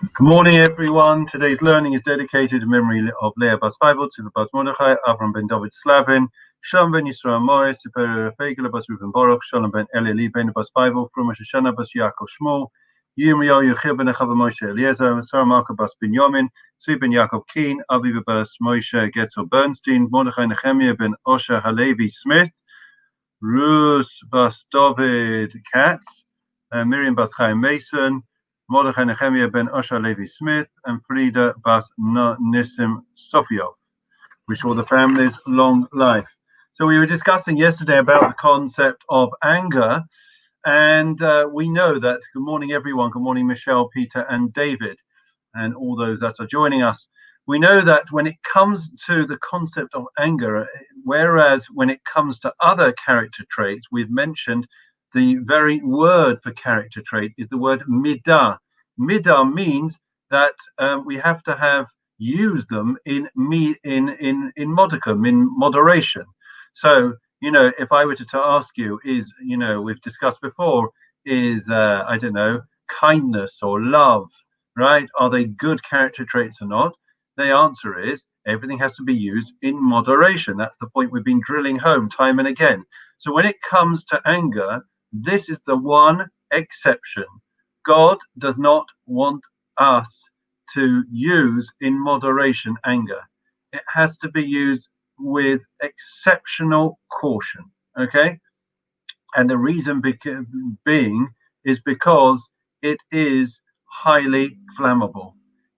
Good morning, everyone. Today's learning is dedicated in memory of Leah Bas Bible, Tzila Bas Mordechai, Avram ben David Slavin, Shalom ben Yisrael Morris, Superior Fegela Bas Ruben Baruch, Shalom ben Eli ben Bas Bible, From Shoshana Bas Yaakov Shmuel, Yirmiyahu Yechil ben Echava Moshe Eliezer, Sarah Malka Bas Binyamin, Tzvi ben Yaakov Keen, Aviva Bas Moshe Getzel Bernstein, Mordechai Nehemiah ben Osher Halevi Smith, Ruth Bas David Katz, Miriam Bas Chaim Mason, Mordechai Nehemiah ben Osher Levi Smith, and Frida Bas Nissim Sofiov. Wish all the families long life. So we were discussing yesterday about the concept of anger, and we know that, good morning everyone, good morning Michelle, Peter and David, and all those that are joining us. We know that when it comes to the concept of anger, whereas when it comes to other character traits, we've mentioned the very word for character trait is the word midah. Midah means that we have to have used them in modicum, in moderation. So, if I were to ask you, we've discussed before, I don't know, kindness or love, right? Are they good character traits or not? The answer is everything has to be used in moderation. That's the point we've been drilling home time and again. So when it comes to anger, this is the one exception. God does not want us to use in moderation anger. It has to be used with exceptional caution, okay? And the reason being is because it is highly flammable.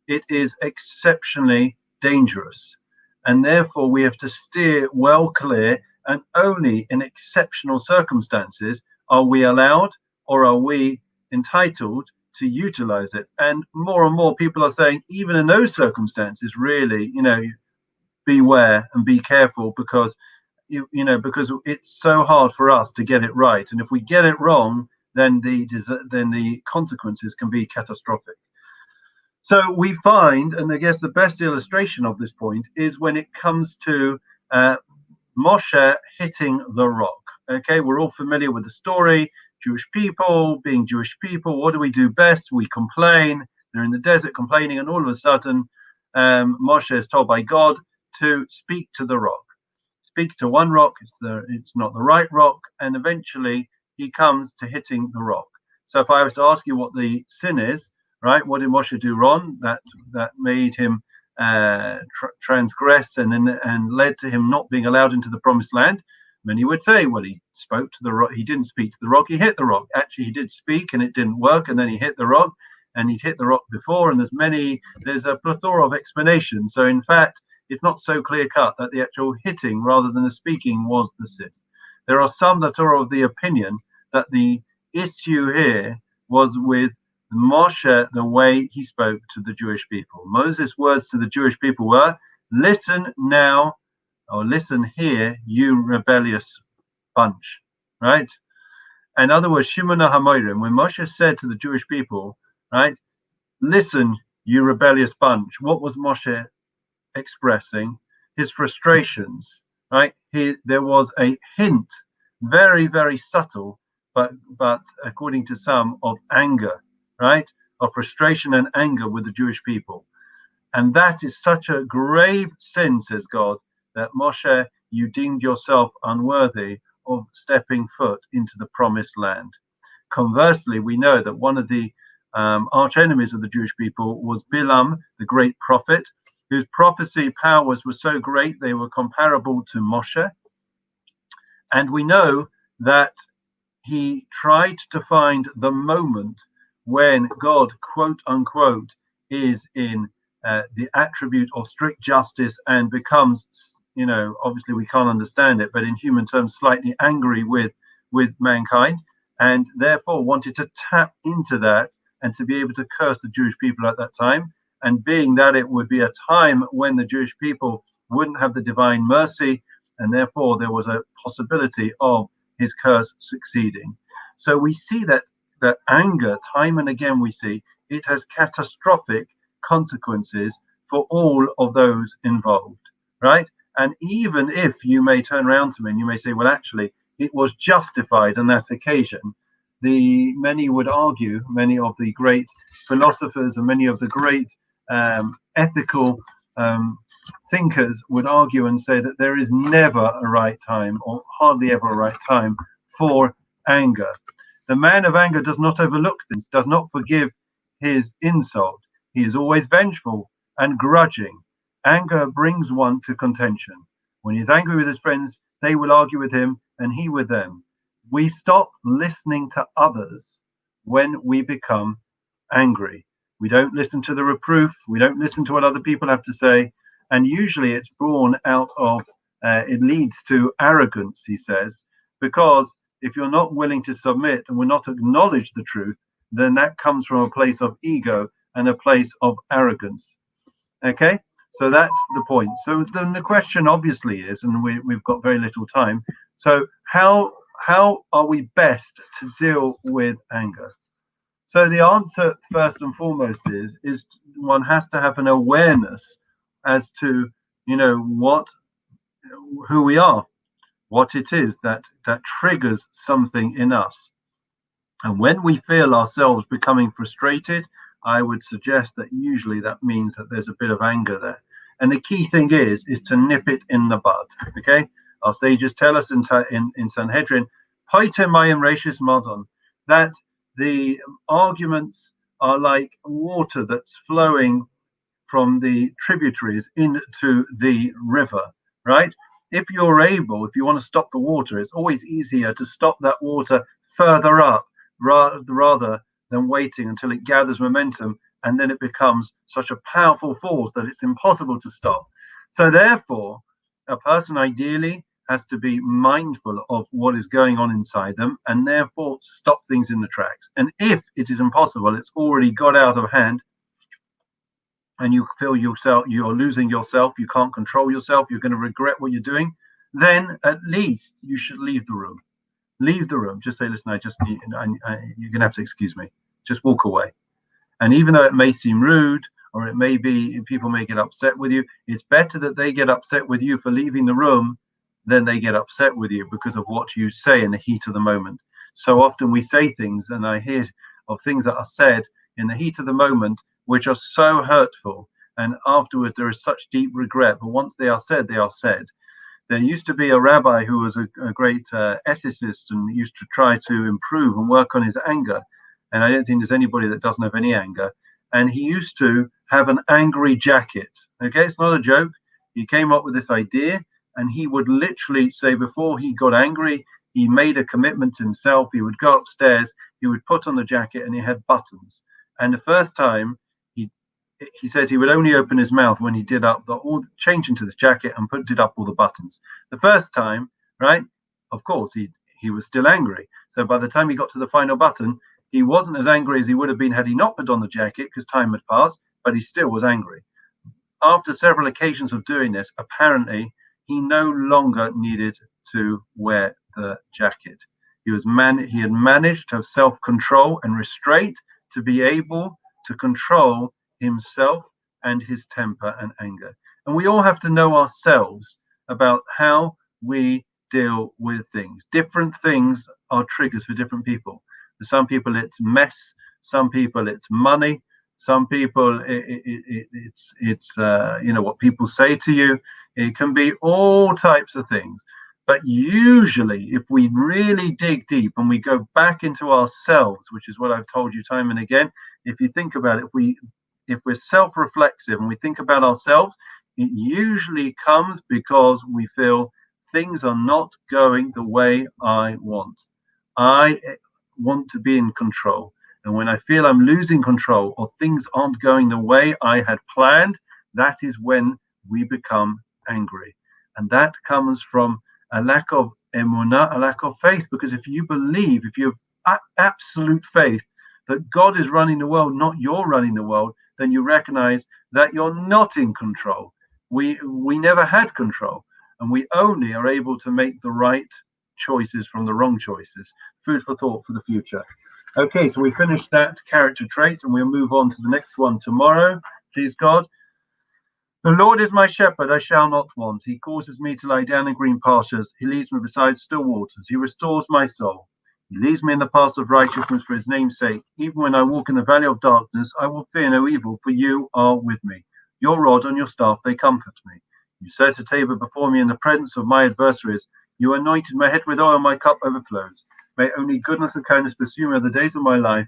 It is exceptionally dangerous. And therefore, we have to steer well clear, and only in exceptional circumstances are we allowed or are we entitled to utilize it. And more people are saying, even in those circumstances, really, beware and be careful, because because it's so hard for us to get it right, and if we get it wrong, then the consequences can be catastrophic. So we find, and I guess the best illustration of this point is when it comes to Moshe hitting the rock. Okay, we're all familiar with the story. Jewish people, being Jewish people, what do we do best? We complain. They're in the desert complaining, and all of a sudden, Moshe is told by God to speak to the rock. Speaks to one rock, it's not the right rock, and eventually he comes to hitting the rock. So if I was to ask you what the sin is, right, what did Moshe do wrong that made him transgress and led to him not being allowed into the promised land? Many would say, well, he spoke to the rock. He didn't speak to the rock. He hit the rock. Actually, he did speak, and it didn't work. And then he hit the rock, and he'd hit the rock before. And there's a plethora of explanations. So in fact, it's not so clear cut that the actual hitting rather than the speaking was the sin. There are some that are of the opinion that the issue here was with Moshe, the way he spoke to the Jewish people. Moses' words to the Jewish people were, listen now, or listen here, you rebellious bunch, right? In other words, Shimona HaMoirim, when Moshe said to the Jewish people, right, listen, you rebellious bunch, what was Moshe expressing? His frustrations, right? There was a hint, very, very subtle, but according to some, of anger, right? Of frustration and anger with the Jewish people. And that is such a grave sin, says God, that Moshe, you deemed yourself unworthy of stepping foot into the promised land. Conversely, we know that one of the arch enemies of the Jewish people was Bilam, the great prophet, whose prophecy powers were so great they were comparable to Moshe. And we know that he tried to find the moment when God, quote unquote, is in the attribute of strict justice and becomes, obviously we can't understand it, but in human terms, slightly angry with mankind, and therefore wanted to tap into that and to be able to curse the Jewish people at that time. And being that it would be a time when the Jewish people wouldn't have the divine mercy, and therefore there was a possibility of his curse succeeding. So we see that anger, time and again we see, it has catastrophic consequences for all of those involved, right? And even if you may turn around to me and you may say, well, actually, it was justified on that occasion, many would argue, many of the great philosophers and many of the great ethical thinkers would argue and say that there is never a right time, or hardly ever a right time, for anger. The man of anger does not overlook things, does not forgive his insult. He is always vengeful and grudging. Anger brings one to contention. When he is angry with his friends, they will argue with him and he with them. We stop listening to others when we become angry. We don't listen to the reproof. We don't listen to what other people have to say. And usually it's born out of, it leads to arrogance, he says, because if you're not willing to submit and will not acknowledge the truth, then that comes from a place of ego and a place of arrogance. Okay, so that's the point. So then the question obviously is, and we've got very little time, so how are we best to deal with anger? So the answer first and foremost is one has to have an awareness as to, you know, who we are, what it is that triggers something in us. And when we feel ourselves becoming frustrated, I would suggest that usually that means that there's a bit of anger there. And the key thing is to nip it in the bud. Okay, our sages tell us in Sanhedrin, that the arguments are like water that's flowing from the tributaries into the river, right? If you want to stop the water, it's always easier to stop that water further up rather than waiting until it gathers momentum and then it becomes such a powerful force that it's impossible to stop. So therefore, a person ideally has to be mindful of what is going on inside them and therefore stop things in the tracks. And if it is impossible, it's already got out of hand, and you feel you're losing yourself, you can't control yourself, you're going to regret what you're doing, then at least you should leave the room. Leave the room. Just say, listen, you're going to have to excuse me. Just walk away. And even though it may seem rude, or it may be people may get upset with you, it's better that they get upset with you for leaving the room than they get upset with you because of what you say in the heat of the moment. So often we say things, and I hear of things that are said in the heat of the moment which are so hurtful, and afterwards there is such deep regret. But once they are said, they are said. There used to be a rabbi who was a great ethicist and used to try to improve and work on his anger. And I don't think there's anybody that doesn't have any anger. And he used to have an angry jacket. Okay, it's not a joke. He came up with this idea, and he would literally say before he got angry, he made a commitment to himself. He would go upstairs, he would put on the jacket, and he had buttons. And the first time, he said he would only open his mouth when he did up change into this jacket and did up all the buttons. The first time, right, of course, he was still angry. So by the time he got to the final button, he wasn't as angry as he would have been had he not put on the jacket because time had passed, but he still was angry. After several occasions of doing this, apparently he no longer needed to wear the jacket. He had managed to have self-control and restraint to be able to control himself and his temper and anger. And we all have to know ourselves about how we deal with things. Different things are triggers for different people. For some people it's mess, some people it's money, some people it's what people say to you. It can be all types of things. But usually, if we really dig deep and we go back into ourselves, which is what I've told you time and again, if you think about it, if we're self-reflexive and we think about ourselves, it usually comes because we feel things are not going the way I want. I want to be in control. And when I feel I'm losing control or things aren't going the way I had planned, that is when we become angry. And that comes from a lack of emunah, a lack of faith. Because if you believe, if you have absolute faith that God is running the world, not you're running the world, then you recognize that you're not in control. We never had control, and we only are able to make the right choices from the wrong choices. Food for thought for the future. Okay, so we finished that character trait, and we'll move on to the next one tomorrow. Please God. The Lord is my shepherd, I shall not want. He causes me to lie down in green pastures. He leads me beside still waters. He restores my soul. He leads me in the paths of righteousness for his name's sake. Even when I walk in the valley of darkness, I will fear no evil, for you are with me. Your rod and your staff, they comfort me. You set a table before me in the presence of my adversaries. You anointed my head with oil, my cup overflows. May only goodness and kindness pursue me all the days of my life,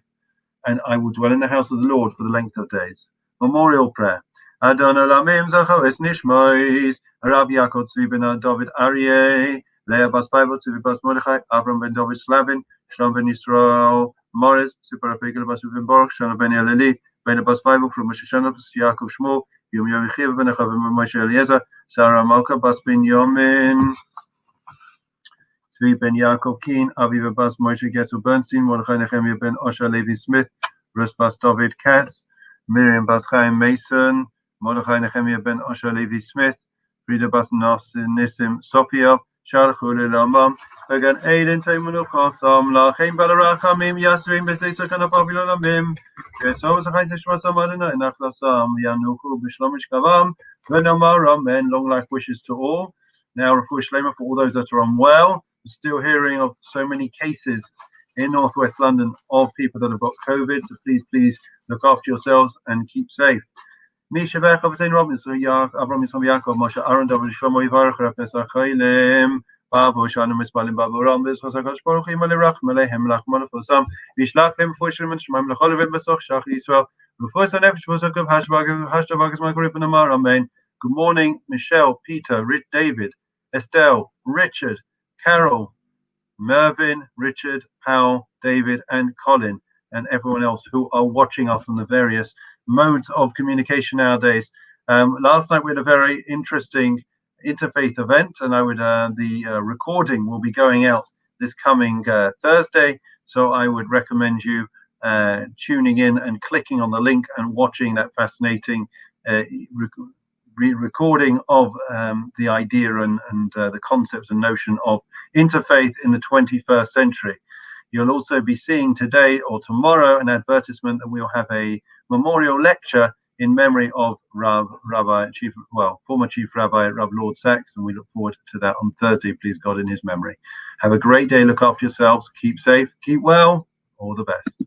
and I will dwell in the house of the Lord for the length of days. Memorial prayer. Adon Olamim Zachoes Nishmois, Rav Yaakov Tzvi ben David Aryeh, Leah Bas Bible Tzvi Bas Mordechai, Avram ben David Slavin, Shalom ben Yisrael Morris, Super Apegel Bas Ruben Baruch, Shalom ben Eleli, Ben Bas Bible from Moshe Shanov, Yaakov Shmuel, Yom Yechiv ben Achav ben Moshe Eliezer, Sarah Malka Bas ben Yomin, Tzvi ben Yaakov Keen, Aviva Bas Moshe Getzel Bernstein, Mordechai Nehemiah ben Osher Levi Smith, Russ Bas David Katz, Miriam Bas Chaim Mason, Mordechai Nehemiah ben Osher Levi Smith, Frida Bas Nissim Sophia, Shalchu Lilamam, Vegan Aiden Taimunu Chosam, Lachem Balarachamim, Yasrim Besesakan Apavilamim, Yesom Zachai Tishmasam Adonai Nachlasam, Yanuchu Bishlomish Kavam, Venamaram, and long life wishes to all. Now, Rafu Shlema for all those that are unwell. We're still hearing of so many cases in northwest London of people that have got COVID, so please look after yourselves and keep safe. Mishavech Avzain Robinson, Avram Yisrael Yaakov, Moshe Aaron, David Shlomo Yivarach, Rav Pesach Chaylem, Babu Shana Mispalim Babu Rambis, Hosakash Baruch Him Alerach, Malehem Lachman Fosam, Vishlach Lem Fushim and Shmaim Lacholevim Besoch Shach Yisrael, Rufus and Nefesh Fosakav Hashtabag Margaret and Amar, Amen. Good morning, Michelle, Peter, David, Estelle, Richard, Carol, Mervyn, Richard, Powell, David, and Colin, and everyone else who are watching us on the various modes of communication nowadays. Last night we had a very interesting interfaith event, and the recording will be going out this coming Thursday. So I would recommend you tuning in and clicking on the link and watching that fascinating recording of the idea and the concepts and notion of interfaith in the 21st century. You'll also be seeing today or tomorrow an advertisement that we'll have a memorial lecture in memory of former Chief Rabbi Rav Lord Sachs, and we look forward to that on Thursday, please God, in his memory. Have a great day, look after yourselves, keep safe, keep well, all the best.